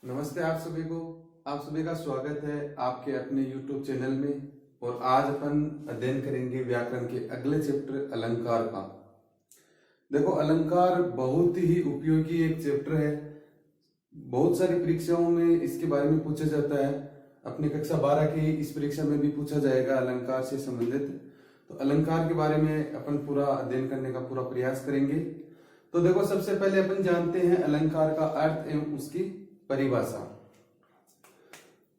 नमस्ते आप सभी का स्वागत है आपके अपने YouTube चैनल में। और आज अपन अध्ययन करेंगे व्याकरण के अगले चैप्टर अलंकार का। देखो, अलंकार बहुत ही उपयोगी एक चैप्टर है। बहुत सारी परीक्षाओं में इसके बारे में पूछा जाता है। अपने कक्षा 12 की इस परीक्षा में भी पूछा जाएगा अलंकार से संबंधित। तो अलंकार के बारे में अपन पूरा अध्ययन करने का पूरा प्रयास करेंगे। तो देखो, सबसे पहले अपन जानते हैं अलंकार का अर्थ एवं उसकी परिभाषा।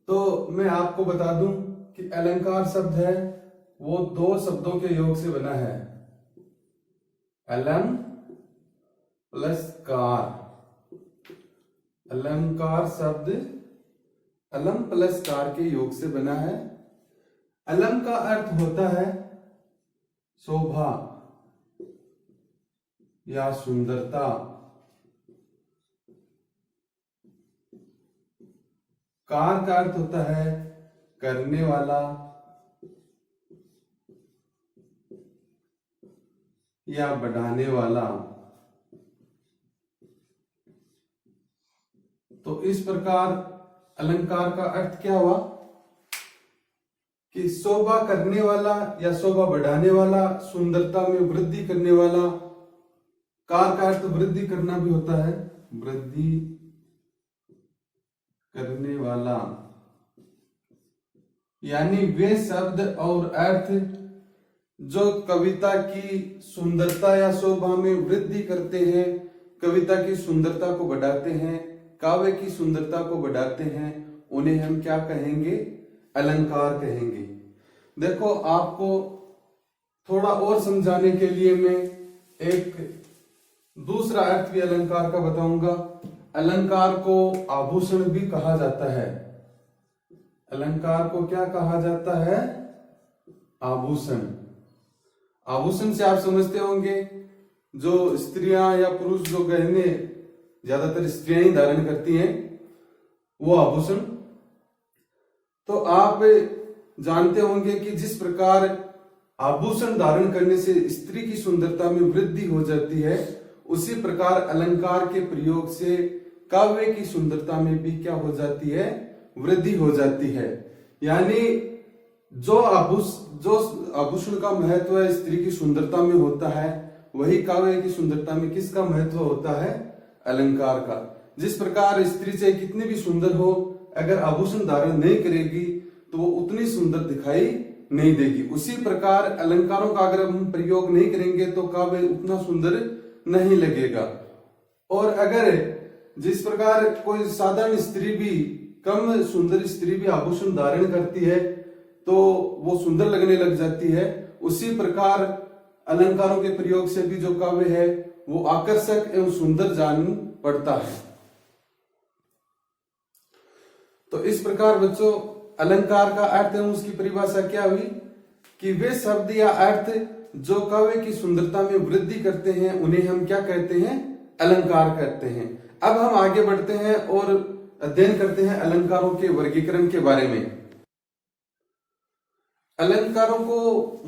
तो मैं आपको बता दूं कि अलंकार शब्द है वो दो शब्दों के योग से बना है, अलम प्लस कार। अलंकार शब्द अलम प्लस कार के योग से बना है। अलम का अर्थ होता है शोभा या सुंदरता। कार का अर्थ होता है करने वाला या बढ़ाने वाला। तो इस प्रकार अलंकार का अर्थ क्या हुआ कि शोभा करने वाला या शोभा बढ़ाने वाला, सुंदरता में वृद्धि करने वाला। कार का अर्थ वृद्धि करना भी होता है, वृद्धि करने वाला। यानी वे शब्द और अर्थ जो कविता की सुंदरता या शोभा में वृद्धि करते हैं, कविता की सुंदरता को बढ़ाते हैं, काव्य की सुंदरता को बढ़ाते हैं, उन्हें हम क्या कहेंगे? अलंकार कहेंगे। देखो, आपको थोड़ा और समझाने के लिए मैं एक दूसरा अर्थ भी अलंकार का बताऊंगा। अलंकार को आभूषण भी कहा जाता है। अलंकार को क्या कहा जाता है? आभूषण। आभूषण से आप समझते होंगे जो स्त्रियां या पुरुष जो गहने ज्यादातर स्त्रियां ही धारण करती हैं, वो आभूषण। तो आप जानते होंगे कि जिस प्रकार आभूषण धारण करने से स्त्री की सुंदरता में वृद्धि हो जाती है, उसी प्रकार अलंकार के प्रयोग से काव्य की सुंदरता में भी क्या हो जाती है? वृद्धि हो जाती है। यानी जो आभूषण का महत्व है स्त्री की सुंदरता में होता है, वही काव्य की सुंदरता में किसका महत्व होता है? अलंकार का। जिस प्रकार स्त्री चाहे कितनी भी सुंदर हो, अगर आभूषण धारण नहीं करेगी तो वो उतनी सुंदर दिखाई नहीं देगी। उसी प्रकार अलंकारों का अगर हम प्रयोग नहीं करेंगे तो काव्य उतना सुंदर नहीं लगेगा। और अगर जिस प्रकार कोई साधारण स्त्री भी, कम सुंदर स्त्री भी आभूषण धारण करती है तो वो सुंदर लगने लग जाती है, उसी प्रकार अलंकारों के प्रयोग से भी जो काव्य है वो आकर्षक एवं सुंदर जान पड़ता है। तो इस प्रकार बच्चों, अलंकार का अर्थ एवं उसकी परिभाषा क्या हुई कि वे शब्द या अर्थ जो काव्य की सुंदरता में वृद्धि करते हैं, उन्हें हम क्या कहते हैं? अलंकार कहते हैं। अब हम आगे बढ़ते हैं और अध्ययन करते हैं अलंकारों के वर्गीकरण के बारे में। अलंकारों को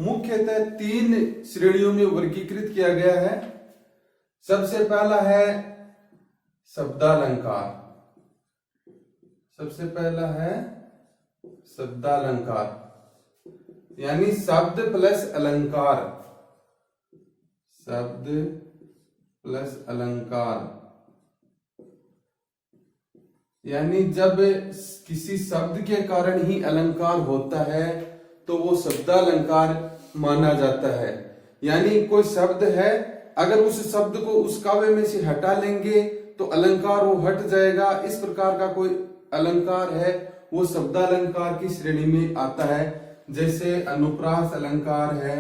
मुख्यतः 3 श्रेणियों में वर्गीकृत किया गया है। सबसे पहला है शब्दालंकार। सबसे पहला है शब्दालंकार, यानी शब्द प्लस अलंकार। शब्द प्लस अलंकार, यानी जब किसी शब्द के कारण ही अलंकार होता है तो वो शब्दालंकार माना जाता है। यानी कोई शब्द है, अगर उस शब्द को उस काव्य में से हटा लेंगे तो अलंकार वो हट जाएगा। इस प्रकार का कोई अलंकार है वो शब्दालंकार की श्रेणी में आता है। जैसे अनुप्रास अलंकार है,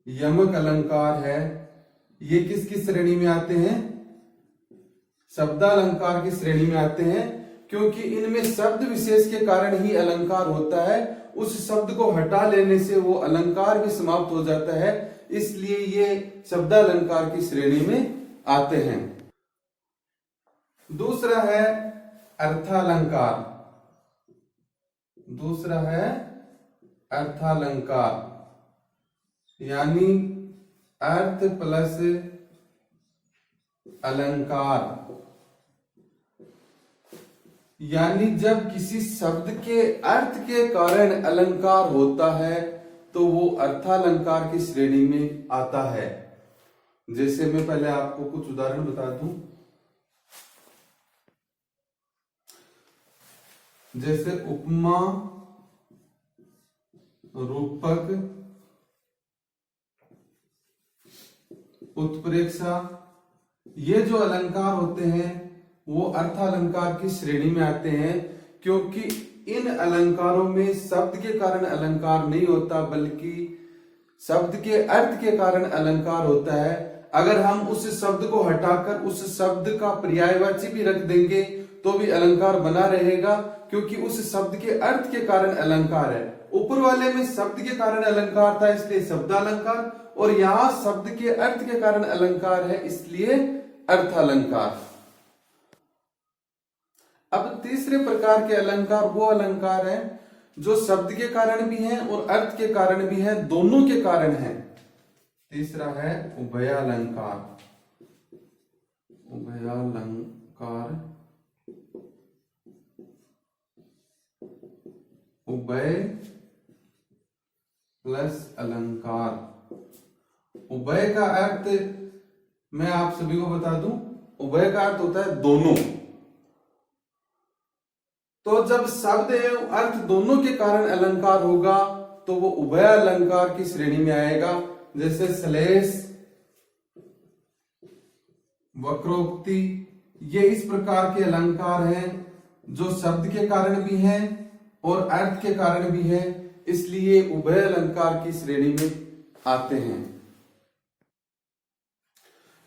यमक अलंकार है, ये किसकी श्रेणी में आते हैं? शब्दालंकार की श्रेणी में आते हैं, क्योंकि इनमें शब्द विशेष के कारण ही अलंकार होता है। उस शब्द को हटा लेने से वो अलंकार भी समाप्त हो जाता है, इसलिए ये शब्दालंकार की श्रेणी में आते हैं। दूसरा है अर्थालंकार। दूसरा है अर्थालंकार, यानी अर्थ प्लस अलंकार। यानी जब किसी शब्द के अर्थ के कारण अलंकार होता है तो वो अर्थालंकार की श्रेणी में आता है। जैसे मैं पहले आपको कुछ उदाहरण बता दूं, जैसे उपमा, रूपक, उत्प्रेक्षा, ये जो अलंकार होते हैं वो अर्थालंकार की श्रेणी में आते हैं, क्योंकि इन अलंकारों में शब्द के कारण अलंकार नहीं होता बल्कि शब्द के अर्थ के कारण अलंकार होता है। अगर हम उस शब्द को हटाकर उस शब्द का पर्यायवाची भी रख देंगे तो भी अलंकार बना रहेगा, क्योंकि उस शब्द के अर्थ के कारण अलंकार है। ऊपर वाले में शब्द के कारण अलंकार था इसलिए शब्दालंकार, और यहां शब्द के अर्थ के कारण अलंकार है इसलिए अर्थालंकार। अब तीसरे प्रकार के अलंकार वो अलंकार हैं जो शब्द के कारण भी हैं और अर्थ के कारण भी हैं, दोनों के कारण हैं। तीसरा है उभयालंकार। उभयालंकार, उभय प्लस अलंकार। उभय का अर्थ मैं आप सभी को बता दूं, उभय का अर्थ होता है दोनों। तो जब शब्द एवं अर्थ दोनों के कारण अलंकार होगा तो वो उभय अलंकार की श्रेणी में आएगा। जैसे श्लेष, वक्रोक्ति, ये इस प्रकार के अलंकार हैं जो शब्द के कारण भी हैं और अर्थ के कारण भी हैं, इसलिए उभय अलंकार की श्रेणी में आते हैं।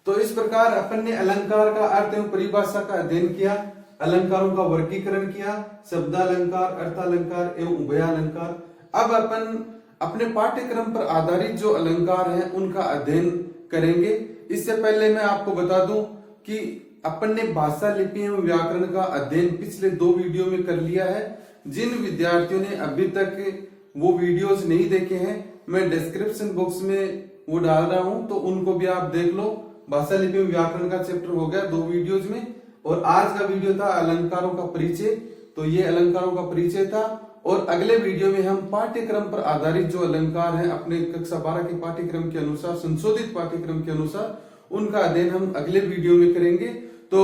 तो इस प्रकार अपन ने अलंकार का अर्थ एवं परिभाषा का अध्ययन किया, अलंकारों का वर्गीकरण किया, शब्दालंकार, अर्थालंकार एवं उभयालंकार। अब अपन अपने पाठ्यक्रम पर आधारित जो अलंकार हैं उनका अध्ययन करेंगे। इससे पहले मैं आपको बता दूं कि अपन ने भाषा, लिपि एवं व्याकरण का अध्ययन पिछले 2 वीडियो में कर लिया है। जिन विद्यार्थियों ने अभी तक वो वीडियोस नहीं देखे हैं, मैं डिस्क्रिप्शन बॉक्स में वो डाल रहा हूं, तो उनको भी आप देख लो। भाषा, लिपि एवं व्याकरण का चैप्टर हो गया 2 वीडियोज में, और आज का वीडियो था अलंकारों का परिचय। तो ये अलंकारों का परिचय था, और अगले वीडियो में हम पाठ्यक्रम पर आधारित जो अलंकार हैं अपने कक्षा 12 के पाठ्यक्रम के अनुसार, संशोधित पाठ्यक्रम के अनुसार, उनका अध्ययन हम अगले वीडियो में करेंगे। तो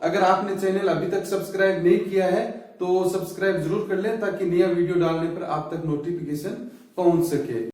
अगर आपने चैनल अभी तक सब्सक्राइब नहीं किया है तो सब्सक्राइब जरूर कर लें, ताकि नया वीडियो डालने पर आप तक नोटिफिकेशन पहुंच सके।